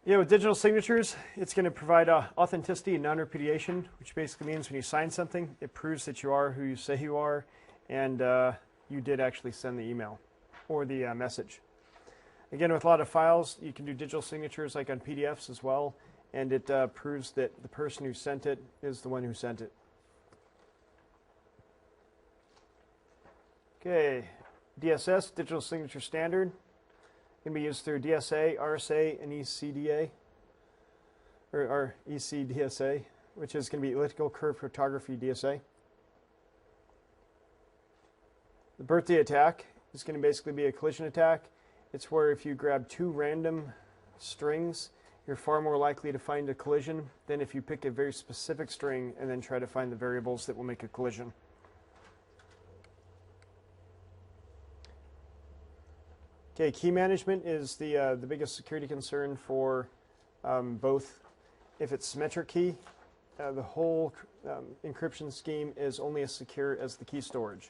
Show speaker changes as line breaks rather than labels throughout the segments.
Yeah, with digital signatures, it's going to provide authenticity and non-repudiation, which basically means when you sign something, it proves that you are who you say you are, and you did actually send the email or the message. Again, with a lot of files, you can do digital signatures like on PDFs as well, and it proves that the person who sent it is the one who sent it. Okay, DSS, Digital Signature Standard, can be used through DSA, RSA, and ECDA, or ECDSA, which is going to be Elliptical Curve Cryptography DSA. The birthday attack is going to basically be a collision attack. It's where if you grab two random strings, you're far more likely to find a collision than if you pick a very specific string and then try to find the variables that will make a collision. Okay, key management is the biggest security concern for both. If it's symmetric key, the whole encryption scheme is only as secure as the key storage.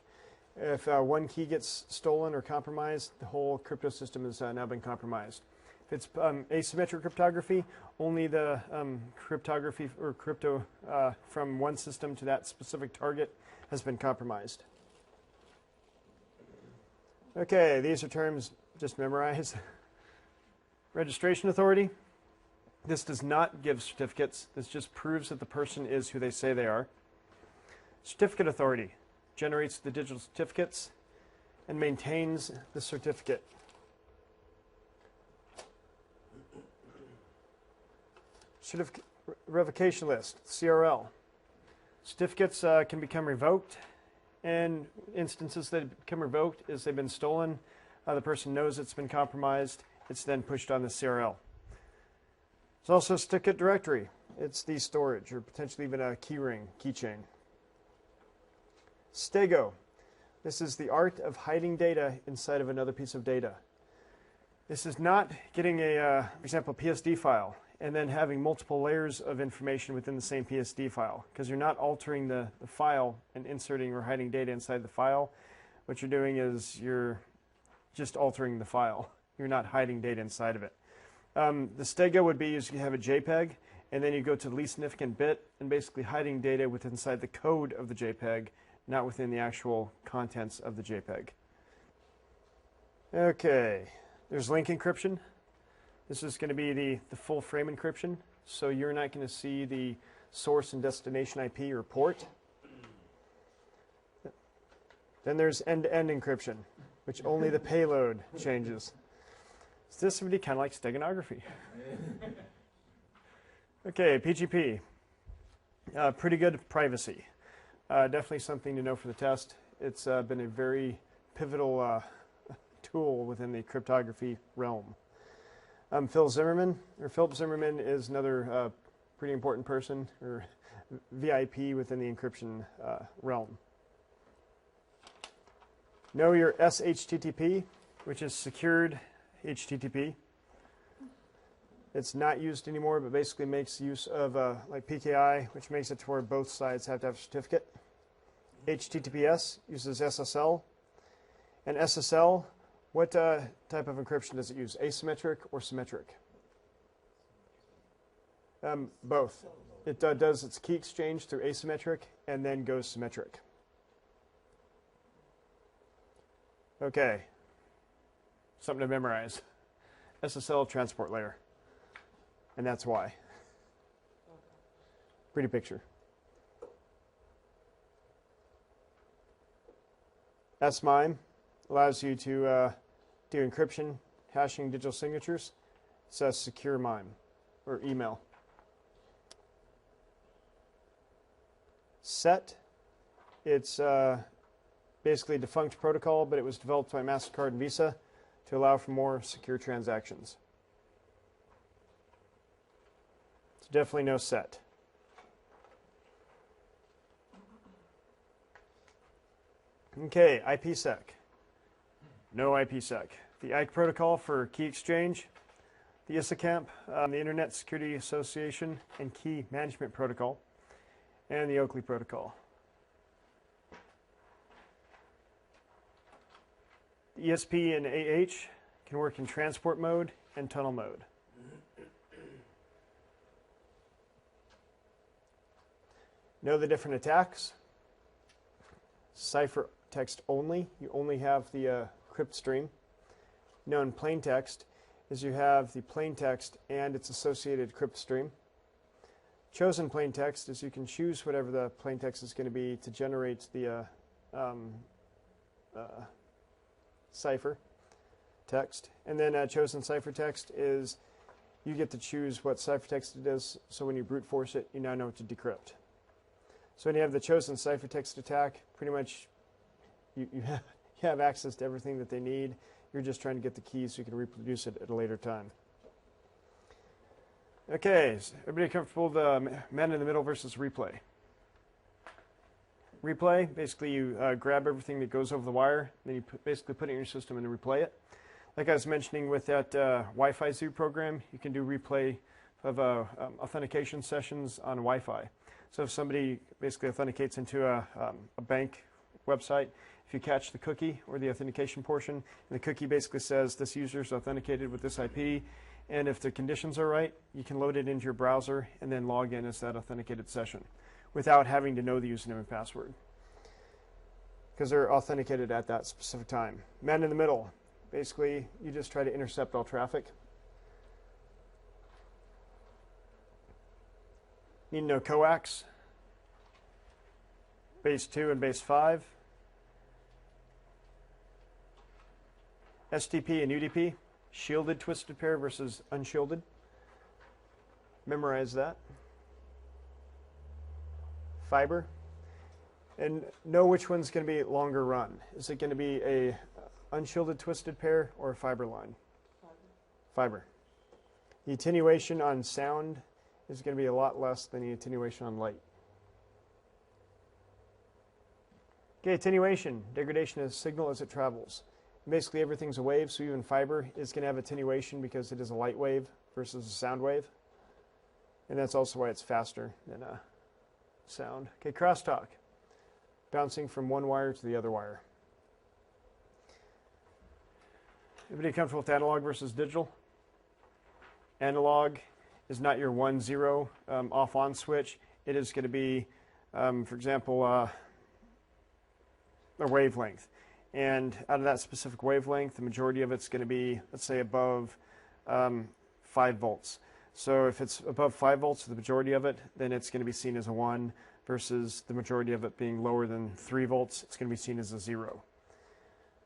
If one key gets stolen or compromised, the whole crypto system has now been compromised. If it's asymmetric cryptography, only the cryptography or crypto from one system to that specific target has been compromised. Okay, these are terms just memorize. Registration authority. This does not give certificates. This just proves that the person is who they say they are. Certificate authority generates the digital certificates and maintains the certificate. Certificate revocation list, CRL. Certificates can become revoked, and instances that become revoked is they've been stolen. The person knows it's been compromised. It's then pushed on the CRL. There's also a certificate directory. It's the storage or potentially even a keyring, keychain. Stego. This is the art of hiding data inside of another piece of data. This is not getting a, for example, PSD file and then having multiple layers of information within the same PSD file, because you're not altering the file and inserting or hiding data inside the file. What you're doing is you're just altering the file. You're not hiding data inside of it. The stego would be is you have a JPEG, and then you go to the least significant bit and basically hiding data within inside the code of the JPEG, not within the actual contents of the JPEG. Okay, there's link encryption. This is going to be the full frame encryption, so you're not going to see the source and destination IP or port. Then there's end-to-end encryption, which only the payload changes. So this would be kind of like steganography. Okay, PGP. Pretty good privacy. Definitely something to know for the test. It's been a very pivotal tool within the cryptography realm. Philip Zimmerman is another pretty important person, or VIP within the encryption realm. Know your SHTTP, which is secured HTTP. It's not used anymore, but basically makes use of like PKI, which makes it to where both sides have to have a certificate. HTTPS uses SSL. And SSL, what type of encryption does it use? Asymmetric or symmetric? Both. It does its key exchange through asymmetric and then goes symmetric. Okay, something to memorize. SSL transport layer, and that's why. Pretty picture. SMIME allows you to do encryption, hashing digital signatures. It's a secure MIME, or email. SET, it's basically a defunct protocol, but it was developed by MasterCard and Visa to allow for more secure transactions. So definitely no SET. Okay, IPsec. No IPsec. The IKE protocol for key exchange, the ISACAMP, the Internet Security Association and Key Management Protocol, and the Oakley Protocol. The ESP and AH can work in transport mode and tunnel mode. Know the different attacks. Cipher text only. You only have the crypt stream. Known plain text is you have the plain text and its associated crypt stream. Chosen plain text is you can choose whatever the plain text is going to be to generate the cipher text. And then chosen ciphertext is you get to choose what ciphertext it is, so when you brute force it, you now know what to decrypt. So when you have the chosen ciphertext attack, pretty much you have access to everything that they need. You're just trying to get the keys so you can reproduce it at a later time. Okay, is everybody comfortable with the man in the middle versus replay? Replay, basically you grab everything that goes over the wire, then you basically put it in your system and then replay it. Like I was mentioning with that Wi-Fi Zoo program, you can do replay of authentication sessions on Wi-Fi. So if somebody basically authenticates into a bank website, if you catch the cookie or the authentication portion, and the cookie basically says this user is authenticated with this IP, and if the conditions are right, you can load it into your browser and then log in as that authenticated session without having to know the username and password, because they're authenticated at that specific time. Man in the middle, basically you just try to intercept all traffic. Need to know coax, base 2 and base 5, STP and UDP, shielded twisted pair versus unshielded. Memorize that. Fiber. And know which one's going to be longer run. Is it going to be a unshielded twisted pair or a fiber line? Fiber. The attenuation on sound is going to be a lot less than the attenuation on light. Okay, attenuation, degradation of signal as it travels. Basically everything's a wave, so even fiber is going to have attenuation because it is a light wave versus a sound wave. And that's also why it's faster than sound. Okay, crosstalk, bouncing from one wire to the other wire. Everybody comfortable with analog versus digital? Analog is not your 1-0 off-on switch. It is going to be, for example, a wavelength. And out of that specific wavelength, the majority of it's going to be, let's say, above 5 volts. So if it's above 5 volts, the majority of it, then it's going to be seen as a 1, versus the majority of it being lower than 3 volts, it's going to be seen as a 0.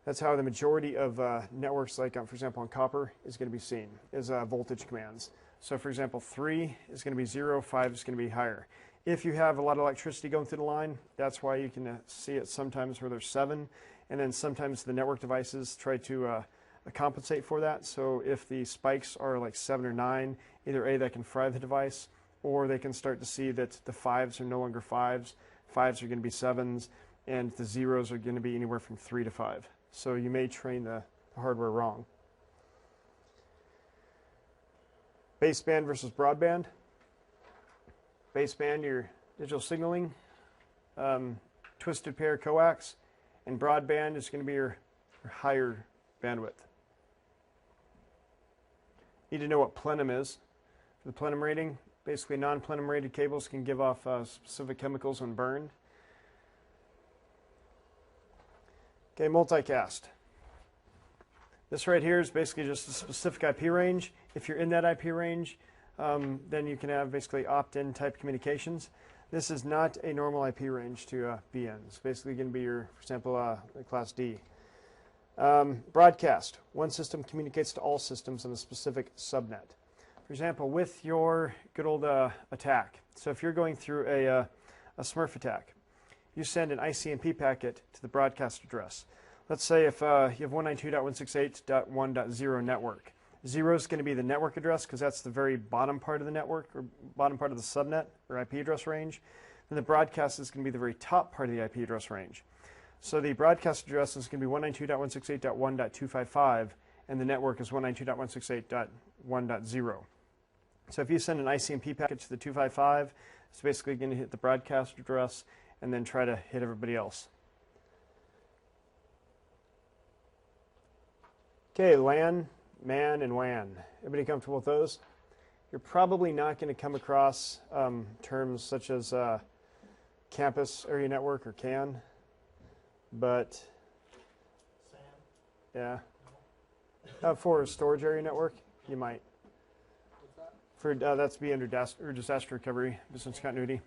That's how the majority of networks, like for example on copper, is going to be seen, is voltage commands. So for example, 3 is going to be 0, 5 is going to be higher. If you have a lot of electricity going through the line, that's why you can see it sometimes where there's 7. And then sometimes the network devices try to compensate for that. So if the spikes are like 7 or 9, either A, that can fry the device, or they can start to see that the 5s are no longer 5s, 5s are going to be 7s, and the 0s are going to be anywhere from 3 to 5. So you may train the hardware wrong. Baseband versus broadband. Baseband, your digital signaling, twisted pair coax, and broadband is going to be your higher bandwidth. Need to know what plenum is. For the plenum rating, basically non-plenum rated cables can give off specific chemicals when burned. Okay, multicast. This right here is basically just a specific IP range. If you're in that IP range, then you can have basically opt-in type communications. This is not a normal IP range to be in. It's basically going to be your, for example, class D. Broadcast. One system communicates to all systems on a specific subnet. For example, with your good old attack. So if you're going through a Smurf attack, you send an ICMP packet to the broadcast address. Let's say if you have 192.168.1.0 network. 0 is going to be the network address because that's the very bottom part of the network or bottom part of the subnet or IP address range. Then the broadcast is going to be the very top part of the IP address range. So the broadcast address is going to be 192.168.1.255 and the network is 192.168.1.0. So if you send an ICMP packet to the 255, it's basically going to hit the broadcast address and then try to hit everybody else. Okay, LAN, MAN, and WAN. Everybody comfortable with those? You're probably not going to come across terms such as campus area network or CAN, but
SAN?
yeah. For a storage area network, you might.
What's that?
For that's be under disaster recovery, business continuity.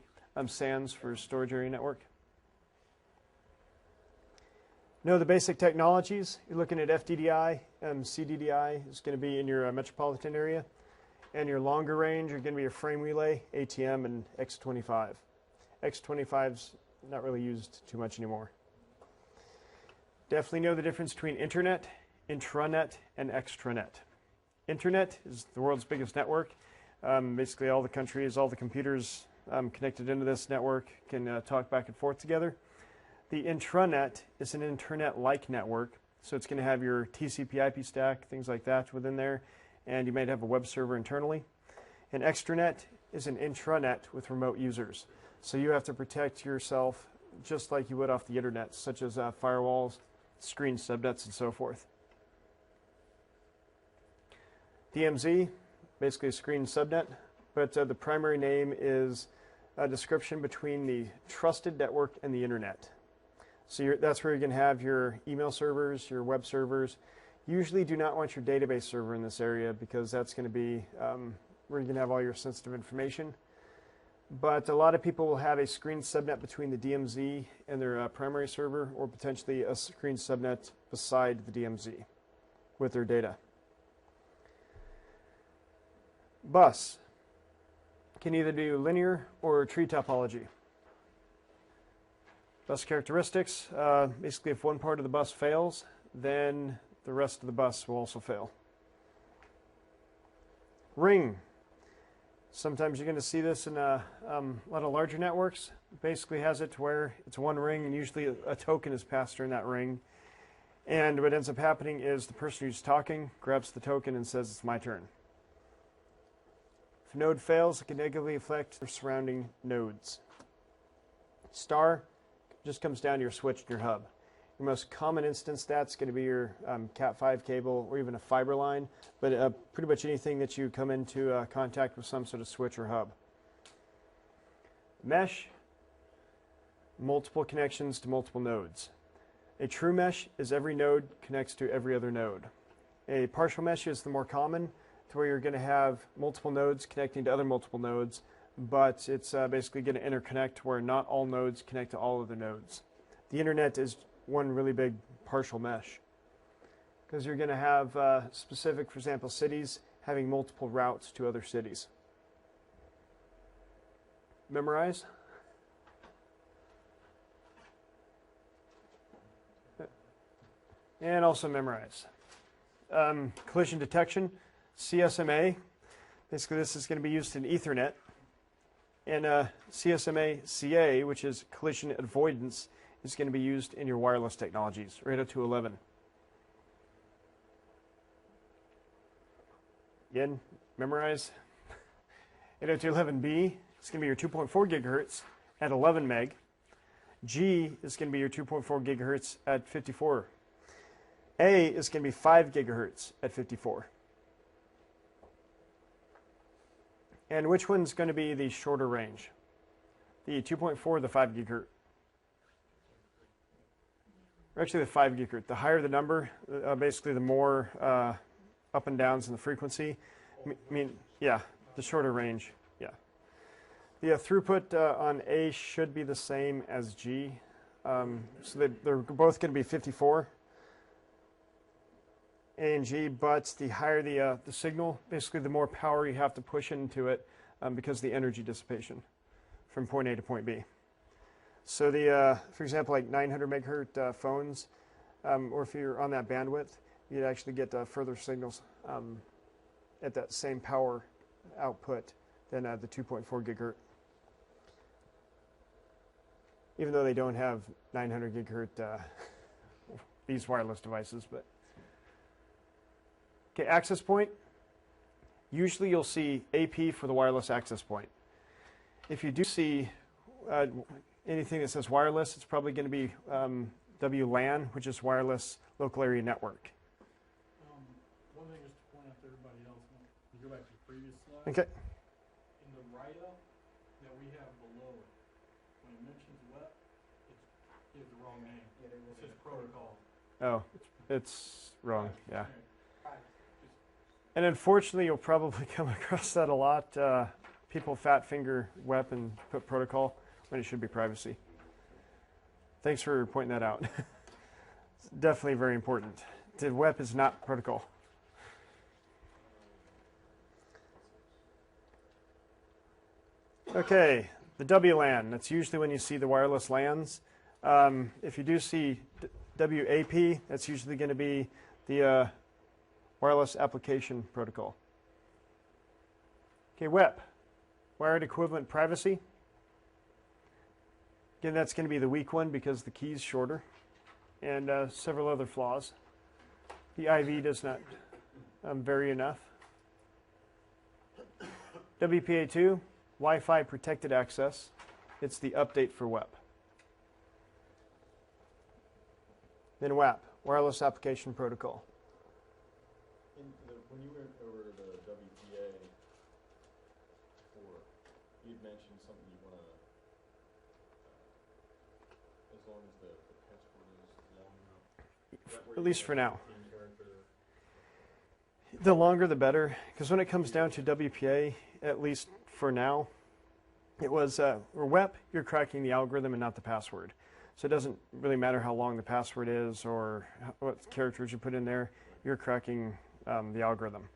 SANs for storage area network. Know the basic technologies. You're looking at FDDI, CDDI is going to be in your metropolitan area, and your longer range are going to be your frame relay, ATM, and X25. X25's not really used too much anymore. Definitely know the difference between internet, intranet, and extranet. Internet is the world's biggest network. Basically all the countries, all the computers connected into this network can talk back and forth together. The intranet is an internet-like network, so it's going to have your TCP/IP stack, things like that within there, and you might have a web server internally. An extranet is an intranet with remote users, so you have to protect yourself just like you would off the internet, such as firewalls, screen subnets, and so forth. DMZ, basically a screen subnet, but the primary name is a description between the trusted network and the internet. So that's where you're going to have your email servers, your web servers. Usually do not want your database server in this area because that's going to be where you're going to have all your sensitive information. But a lot of people will have a screen subnet between the DMZ and their primary server, or potentially a screen subnet beside the DMZ with their data. Bus can either do linear or tree topology. Bus characteristics, basically if one part of the bus fails, then the rest of the bus will also fail. Ring. Sometimes you're going to see this in a lot of larger networks. Basically has it to where it's one ring, and usually a token is passed during that ring. And what ends up happening is the person who's talking grabs the token and says, "It's my turn." If a node fails, it can negatively affect the surrounding nodes. Star just comes down to your switch and your hub. Your most common instance that's going to be your Cat5 cable or even a fiber line, but pretty much anything that you come into contact with some sort of switch or hub. Mesh, multiple connections to multiple nodes. A true mesh is every node connects to every other node. A partial mesh is the more common, to where you're going to have multiple nodes connecting to other multiple nodes, but it's basically going to interconnect where not all nodes connect to all other nodes. The internet is one really big partial mesh, because you're going to have specific, for example, cities having multiple routes to other cities. Memorize. And also memorize. Collision detection, CSMA. Basically, this is going to be used in Ethernet. And CSMA-CA, which is collision avoidance, is going to be used in your wireless technologies, or 802.11. Again, memorize. 802.11b is going to be your 2.4 gigahertz at 11 meg. G is going to be your 2.4 gigahertz at 54. A is going to be 5 gigahertz at 54. And which one's going to be the shorter range? The 2.4 or the 5 gigahertz? Or actually the 5 gigahertz. The higher the number, basically the more up and downs in the frequency. Yeah, the shorter range. Yeah. The throughput on A should be the same as G. So they're both going to be 54. A and G, but the higher the signal, basically the more power you have to push into it because of the energy dissipation from point A to point B. So for example, like 900 megahertz phones, or if you're on that bandwidth, you'd actually get further signals at that same power output than the 2.4 gigahertz. Even though they don't have 900 gigahertz these wireless devices, but. Okay, access point. Usually you'll see AP for the wireless access point. If you do see anything that says wireless, it's probably going to be WLAN, which is wireless local area network.
One thing just to point out to everybody else, when you go back to the previous slide,
Okay.
in the write-up that we have below it, when it mentions web, it gives the wrong name.
Yeah, there will
It
be
says
a
protocol.
Oh, it's wrong, yeah.
Right.
And unfortunately, you'll probably come across that a lot. People fat finger WEP and put protocol when it should be privacy. Thanks for pointing that out. It's definitely very important. The WEP is not protocol. Okay, the WLAN. That's usually when you see the wireless LANs. If you do see WAP, that's usually going to be the wireless application protocol. Okay, WEP, wired equivalent privacy. Again, that's going to be the weak one because the key is shorter, and several other flaws. The IV does not vary enough. WPA2, Wi-Fi protected access. It's the update for WEP. Then WAP, wireless application protocol.
When you went over the WPA before, you'd mentioned something you want to, as long as the password is long enough.
At least for now. The longer the better, because when it comes down to WPA, at least for now, it was, or WEP, you're cracking the algorithm and not the password. So it doesn't really matter how long the password is or what characters you put in there, you're cracking the algorithm.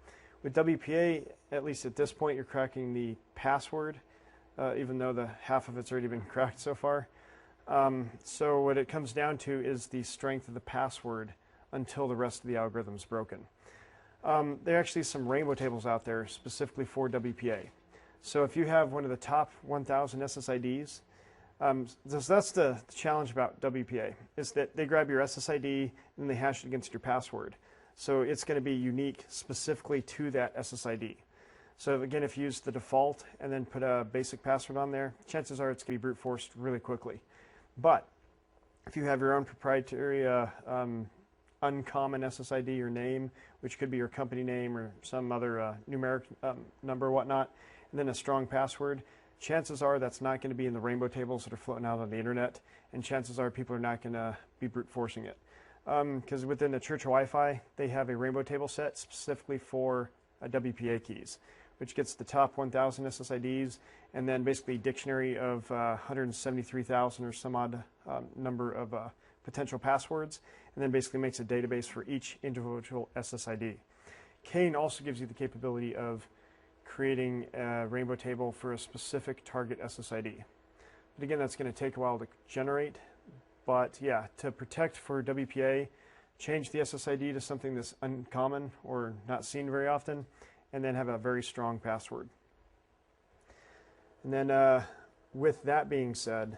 With WPA, at least at this point, you're cracking the password, even though the half of it's already been cracked so far. So what it comes down to is the strength of the password until the rest of the algorithm is broken. There are actually some rainbow tables out there specifically for WPA. So if you have one of the top 1,000 SSIDs, that's the challenge about WPA, is that they grab your SSID and they hash it against your password. So it's going to be unique specifically to that SSID. So again, if you use the default and then put a basic password on there, chances are it's going to be brute forced really quickly. But if you have your own proprietary uncommon SSID or name, which could be your company name or some other numeric number or whatnot, and then a strong password, chances are that's not going to be in the rainbow tables that are floating out on the internet, and chances are people are not going to be brute forcing it. Because within the Church Wi-Fi, they have a rainbow table set specifically for WPA keys, which gets the top 1,000 SSIDs, and then basically a dictionary of 173,000 or some odd number of potential passwords, and then basically makes a database for each individual SSID. Kane also gives you the capability of creating a rainbow table for a specific target SSID. But again, that's going to take a while to generate. But yeah, to protect for WPA, change the SSID to something that's uncommon or not seen very often, and then have a very strong password. And then with that being said,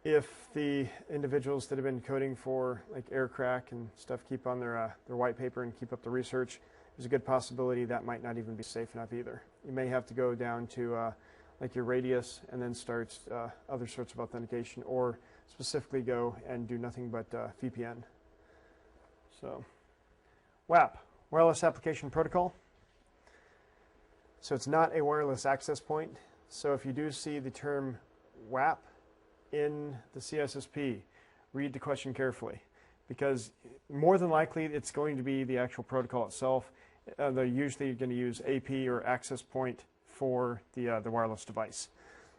if the individuals that have been coding for like aircrack and stuff keep on their white paper and keep up the research, there's a good possibility that might not even be safe enough either. You may have to go down to like your radius and then start other sorts of authentication, or specifically go and do nothing but VPN. So WAP, Wireless Application Protocol. So it's not a wireless access point. So if you do see the term WAP in the CISSP, read the question carefully, because more than likely it's going to be the actual protocol itself. They're usually going to use AP or access point for the wireless device.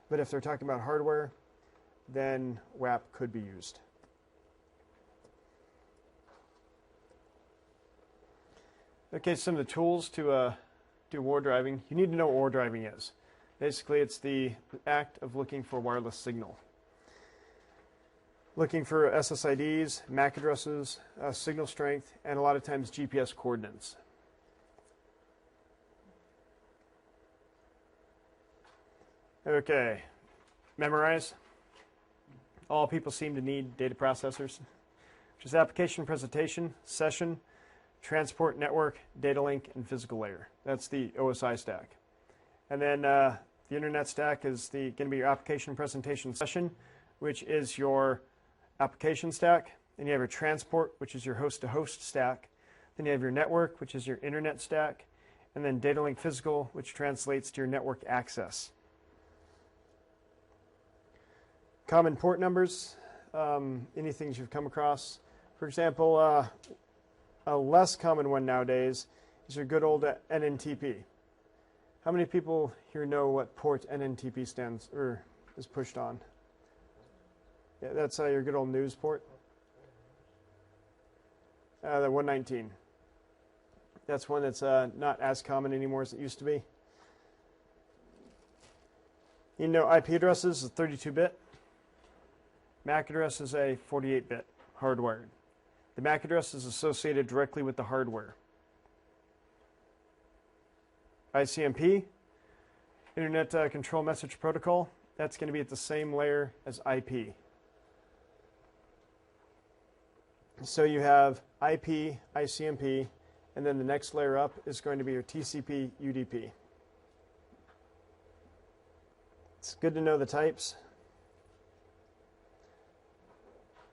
But if they're talking about hardware, then WAP could be used. Okay, some of the tools to do war driving. You need to know what war driving is. Basically, it's the act of looking for wireless signal. Looking for SSIDs, MAC addresses, signal strength, and a lot of times GPS coordinates. Okay, memorize. All people seem to need data processors, which is application presentation, session, transport network, data link, and physical layer. That's the OSI stack. And then the internet stack is going to be your application presentation session, which is your application stack. Then you have your transport, which is your host-to-host stack. Then you have your network, which is your internet stack. And then data link physical, which translates to your network access. Common port numbers, anything you've come across. For example, a less common one nowadays is your good old NNTP. How many people here know what port NNTP stands or is pushed on? Yeah, that's your good old news port. The 119. That's one that's not as common anymore as it used to be. You know IP addresses is 32-bit. MAC address is a 48-bit hardwired. The MAC address is associated directly with the hardware. ICMP, Internet Control Message Protocol, that's going to be at the same layer as IP. So you have IP, ICMP, and then the next layer up is going to be your TCP, UDP. It's good to know the types.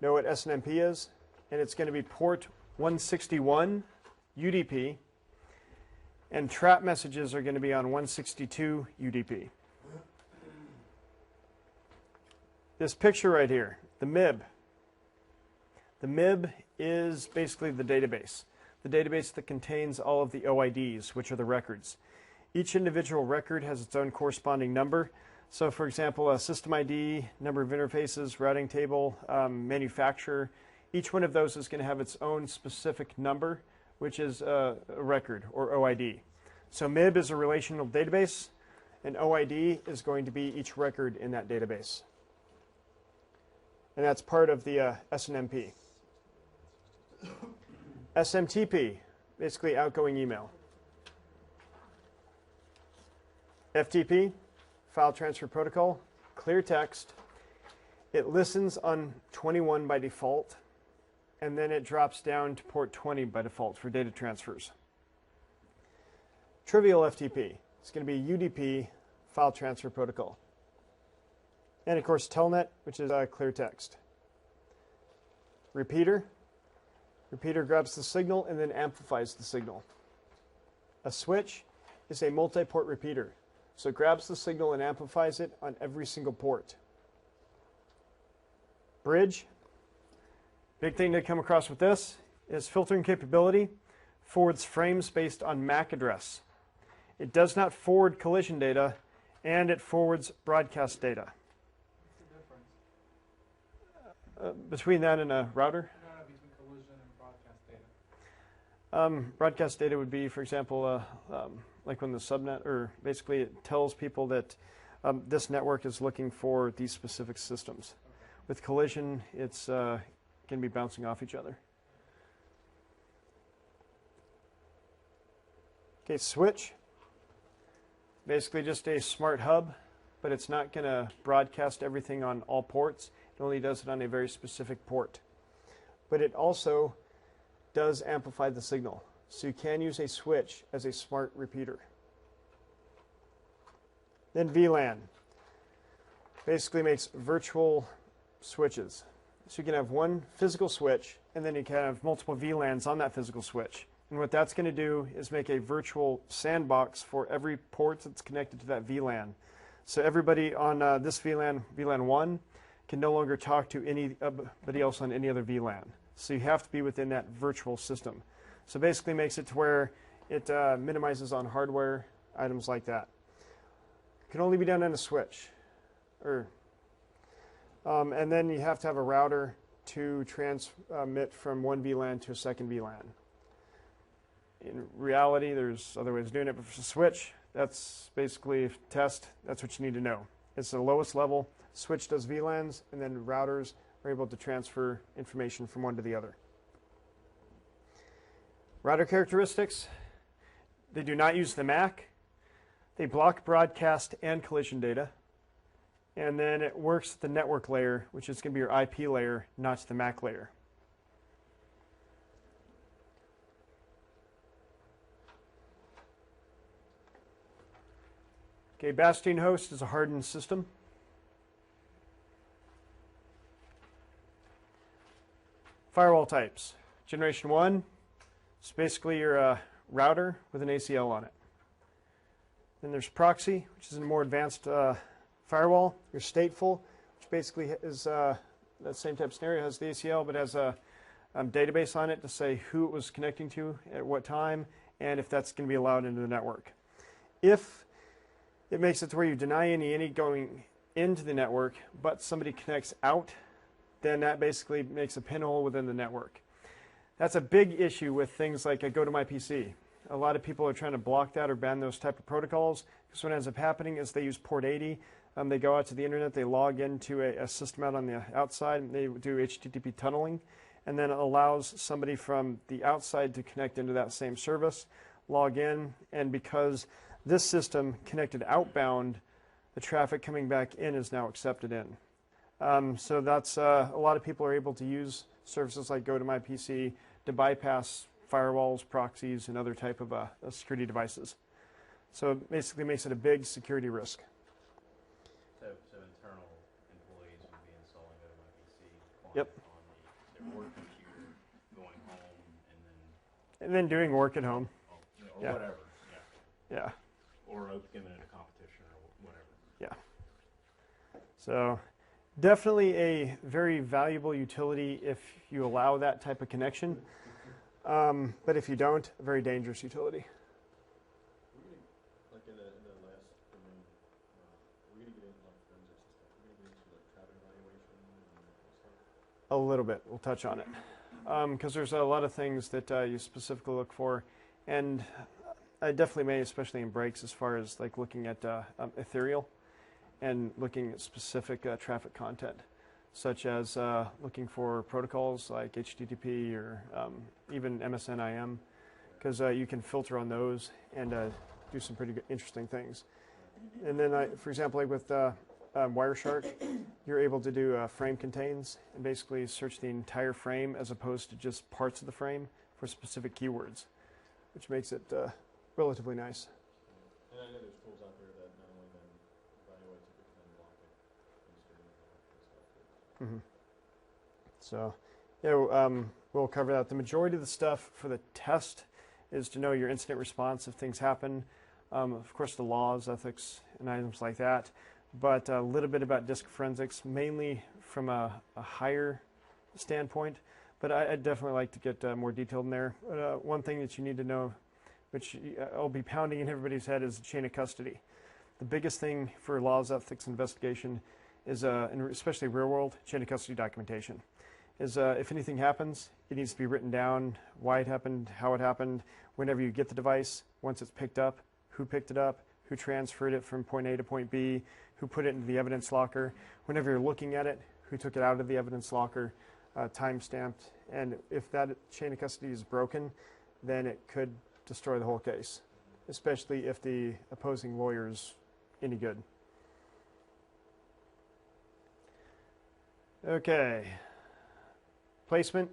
Know what SNMP is, and it's going to be port 161 UDP, and trap messages are going to be on 162 UDP. This picture right here, the MIB. The MIB is basically the database that contains all of the OIDs, which are the records. Each individual record has its own corresponding number. So for example, a system ID, number of interfaces, routing table, manufacturer, each one of those is going to have its own specific number, which is a record or OID. So MIB is a relational database, and OID is going to be each record in that database. And that's part of the SNMP. SMTP, basically outgoing email. FTP, File Transfer Protocol, clear text. It listens on 21 by default, and then it drops down to port 20 by default for data transfers. Trivial FTP, it's going to be UDP, File Transfer Protocol. And of course, Telnet, which is clear text. Repeater. Repeater grabs the signal and then amplifies the signal. A switch is a multi-port repeater. So it grabs the signal and amplifies it on every single port. Bridge. Big thing to come across with this is filtering capability forwards frames based on MAC address. It does not forward collision data, and it forwards broadcast data.
What's the difference?
Between that and a router?
Between collision and broadcast data.
Broadcast data would be, for example, like when the subnet, or basically it tells people that this network is looking for these specific systems.
Okay.
With collision, it's going to be bouncing off each other. Okay, switch. Basically just a smart hub, but it's not going to broadcast everything on all ports. It only does it on a very specific port. But it also does amplify the signal. So you can use a switch as a smart repeater. Then VLAN. Basically makes virtual switches. So you can have one physical switch, and then you can have multiple VLANs on that physical switch. And what that's going to do is make a virtual sandbox for every port that's connected to that VLAN. So everybody on this VLAN, VLAN 1, can no longer talk to anybody else on any other VLAN. So you have to be within that virtual system. So basically makes it to where it minimizes on hardware, items like that. It can only be done on a switch. And then you have to have a router to transmit from one VLAN to a second VLAN. In reality, there's other ways of doing it, but for a switch, that's basically a test. That's what you need to know. It's the lowest level. Switch does VLANs, and then routers are able to transfer information from one to the other. Router characteristics. They do not use the MAC. They block broadcast and collision data. And then it works at the network layer, which is going to be your IP layer, not the MAC layer. Okay, Bastion host is a hardened system. Firewall types. Generation 1 is basically your router with an ACL on it. Then there's proxy, which is a more advanced firewall. Your stateful, which basically is that same type of scenario, has the ACL, but has a database on it to say who it was connecting to at what time, and if that's going to be allowed into the network. If it makes it to where you deny any going into the network, but somebody connects out, then that basically makes a pinhole within the network. That's a big issue with things like a go to my PC. A lot of people are trying to block that or ban those type of protocols, because what ends up happening is they use port 80. They go out to the internet, they log into a system out on the outside, and they do HTTP tunneling, and then it allows somebody from the outside to connect into that same service, log in, and because this system connected outbound, the traffic coming back in is now accepted in. So that's a lot of people are able to use services like GoToMyPC to bypass firewalls, proxies, and other type of security devices. So it basically makes it a big security risk.
So internal employees would be installing GoToMyPC
Yep.
on their work computer, going home,
And then doing work at home.
or
Yeah.
whatever. Yeah.
Yeah.
Or giving it a competition or whatever.
Yeah. So definitely a very valuable utility if you allow that type of connection. But if you don't, a very dangerous utility.
Like in the last domain, we're going to get into like forensics and stuff. We're going to get into like traffic evaluation and stuff.
A little bit. We'll touch on it. Because there's a lot of things that you specifically look for. And I definitely may, especially in breaks, as far as like looking at ethereal and looking at specific traffic content, such as looking for protocols like HTTP or even MSNIM, because you can filter on those and do some pretty good, interesting things. And then, for example, like with Wireshark, you're able to do frame contains and basically search the entire frame as opposed to just parts of the frame for specific keywords, which makes it relatively nice.
And I know there's tools out there that not only then evaluate it, but then block it and stuff.
So, yeah, we'll cover that. The majority of the stuff for the test is to know your incident response if things happen. Of course, the laws, ethics, and items like that. But a little bit about disk forensics, mainly from a higher standpoint. But I'd definitely like to get more detailed in there. One thing that you need to know, which I'll be pounding in everybody's head, is the chain of custody. The biggest thing for laws, ethics, investigation is, and especially real world, chain of custody documentation. Is if anything happens, it needs to be written down, why it happened, how it happened, whenever you get the device, once it's picked up, who picked it up, who transferred it from point A to point B, who put it into the evidence locker, whenever you're looking at it, who took it out of the evidence locker, time-stamped, and if that chain of custody is broken, then it could destroy the whole case, especially if the opposing lawyer's any good. Okay. Placement.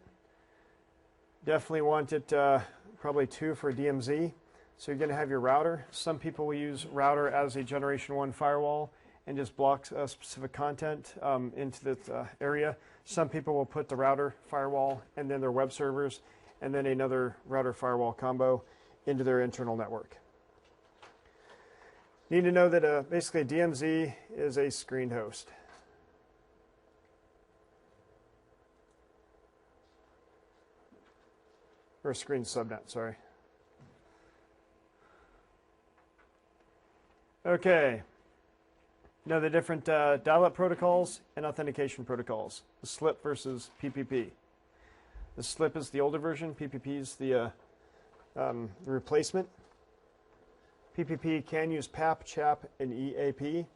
Definitely want it probably 2 for a DMZ. So you're going to have your router. Some people will use router as a Generation 1 firewall and just block specific content into the area. Some people will put the router firewall and then their web servers and then another router firewall combo into their internal network. Need to know that basically a DMZ is a screened host. Or a screened subnet, sorry. Okay. Now the different dial-up protocols and authentication protocols. The SLIP versus PPP. The SLIP is the older version. PPP is the replacement. PPP can use PAP, CHAP, and EAP.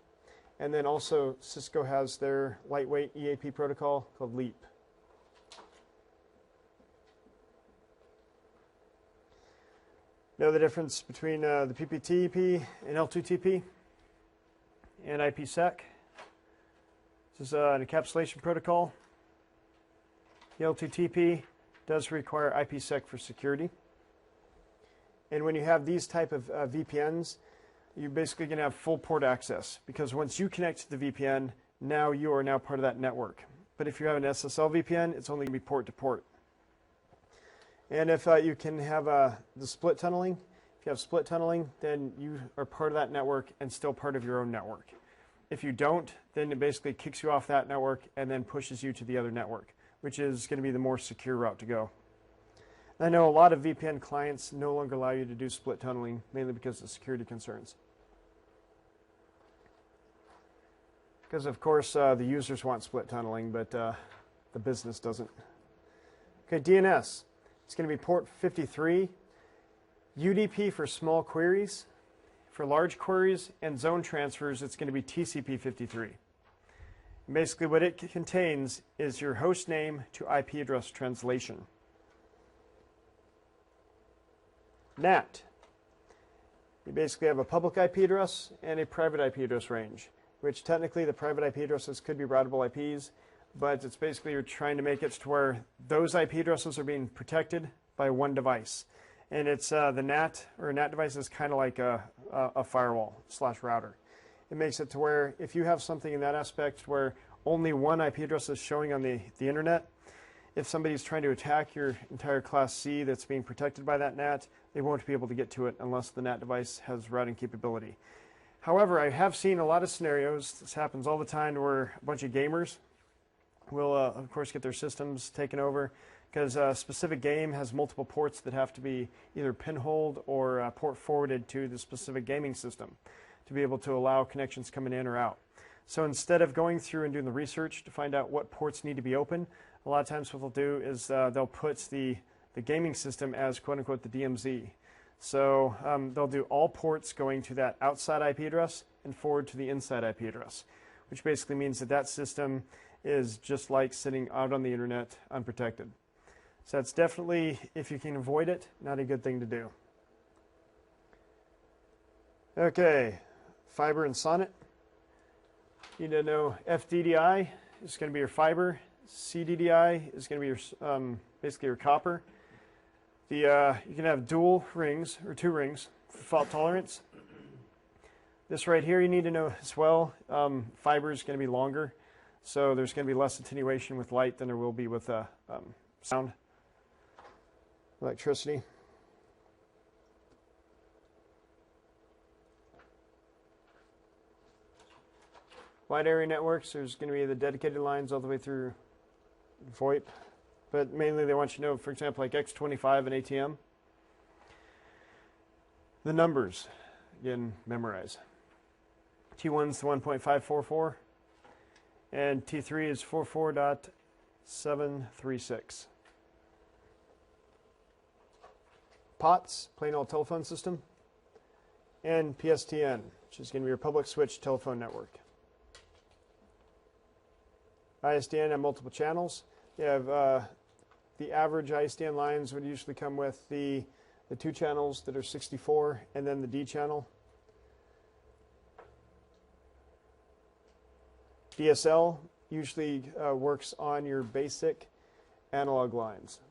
And then also Cisco has their lightweight EAP protocol called LEAP. Know the difference between the PPTP and L2TP and IPsec. This is an encapsulation protocol. The L2TP does require IPsec for security. And when you have these type of VPNs, you're basically going to have full port access, because once you connect to the VPN, now you are now part of that network. But if you have an SSL VPN, it's only going to be port to port. And if you can have the split tunneling, if you have split tunneling, then you are part of that network and still part of your own network. If you don't, then it basically kicks you off that network and then pushes you to the other network, which is going to be the more secure route to go. I know a lot of VPN clients no longer allow you to do split tunneling, mainly because of security concerns. Because, of course, the users want split tunneling, but the business doesn't. Okay, DNS. It's going to be port 53. UDP for small queries. For large queries and zone transfers, it's going to be TCP 53. And basically, what it contains is your host name to IP address translation. NAT. You basically have a public IP address and a private IP address range, which technically the private IP addresses could be routable IPs, but it's basically you're trying to make it to where those IP addresses are being protected by one device. And it's the NAT, or a NAT device is kind of like a firewall / router. It makes it to where if you have something in that aspect where only one IP address is showing on the internet, if somebody's trying to attack your entire class C that's being protected by that NAT, they won't be able to get to it unless the NAT device has routing capability. However, I have seen a lot of scenarios, this happens all the time, where a bunch of gamers will, of course, get their systems taken over because a specific game has multiple ports that have to be either pinholed or port forwarded to the specific gaming system to be able to allow connections coming in or out. So instead of going through and doing the research to find out what ports need to be open, a lot of times what they'll do is they'll put the gaming system as quote-unquote the DMZ. So they'll do all ports going to that outside IP address and forward to the inside IP address, which basically means that that system is just like sitting out on the internet unprotected. So that's definitely, if you can avoid it, not a good thing to do. Okay, fiber and SONET. You need to know FDDI is going to be your fiber. CDDI is going to be your basically your copper. You can have dual rings or 2 rings for fault tolerance. This right here you need to know as well. Fiber is going to be longer, so there's going to be less attenuation with light than there will be with sound, electricity. Wide area networks, there's going to be the dedicated lines all the way through VoIP. But mainly they want you to know, for example, like X25 and ATM. The numbers, again, memorize. T1 is the 1.544, and T3 is 44.736. POTS, plain old telephone system, and PSTN, which is going to be your public switch telephone network. ISDN have multiple channels. You have the average ISDN lines would usually come with the 2 channels that are 64 and then the D channel. DSL usually works on your basic analog lines.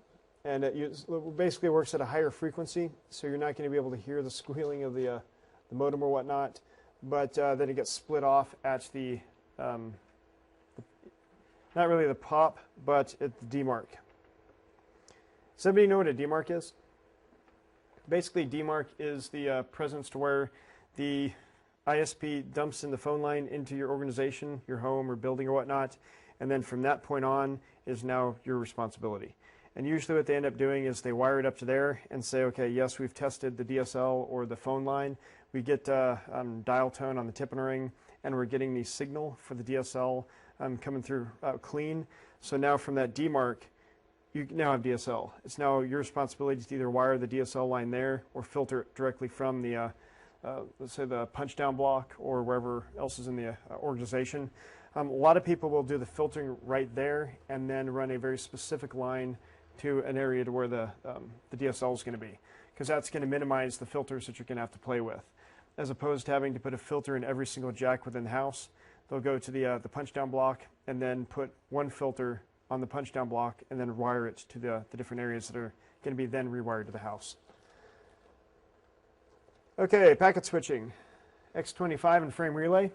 And it basically works at a higher frequency, so you're not going to be able to hear the squealing of the modem or whatnot, but then it gets split off at the not really the POP, but at the DMARC. Does anybody know what a DMARC is? Basically, DMARC is the presence to where the ISP dumps in the phone line into your organization, your home or building or whatnot, and then from that point on is now your responsibility. And usually what they end up doing is they wire it up to there and say, okay, yes, we've tested the DSL or the phone line. We get dial tone on the tip and ring, and we're getting the signal for the DSL coming through clean. So now from that DMARC, you now have DSL. It's now your responsibility to either wire the DSL line there or filter it directly from the, let's say, the punch down block or wherever else is in the organization. A lot of people will do the filtering right there and then run a very specific line to an area to where the DSL is going to be, because that's going to minimize the filters that you're going to have to play with, as opposed to having to put a filter in every single jack within the house. They'll go to the punch down block and then put one filter on the punch down block and then wire it to the different areas that are going to be then rewired to the house. Okay, packet switching, X25 and frame relay.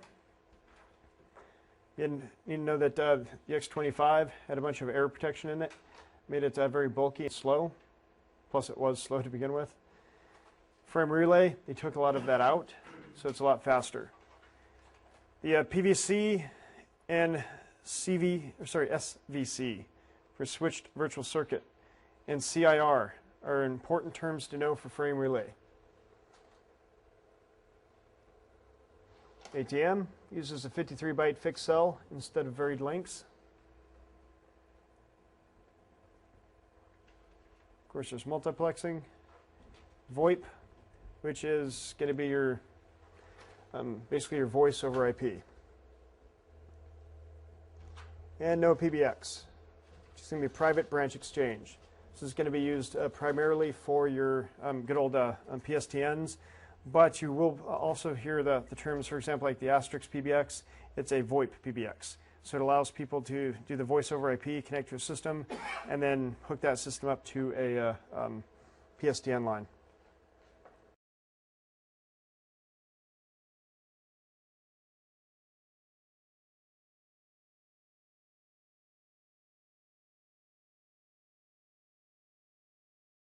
You need to know that the X25 had a bunch of error protection in it, made it very bulky and slow, plus it was slow to begin with. Frame relay, they took a lot of that out, so it's a lot faster. The PVC and SVC for switched virtual circuit and CIR are important terms to know for frame relay. ATM uses a 53-byte fixed cell instead of varied lengths. Of course, there's multiplexing. VoIP, which is going to be your basically your voice over IP. And no PBX, which is going to be private branch exchange. This is going to be used primarily for your good old PSTNs, but you will also hear the terms, for example, like the asterisk PBX. It's a VoIP PBX. So it allows people to do the voice over IP, connect to a system, and then hook that system up to a PSTN line.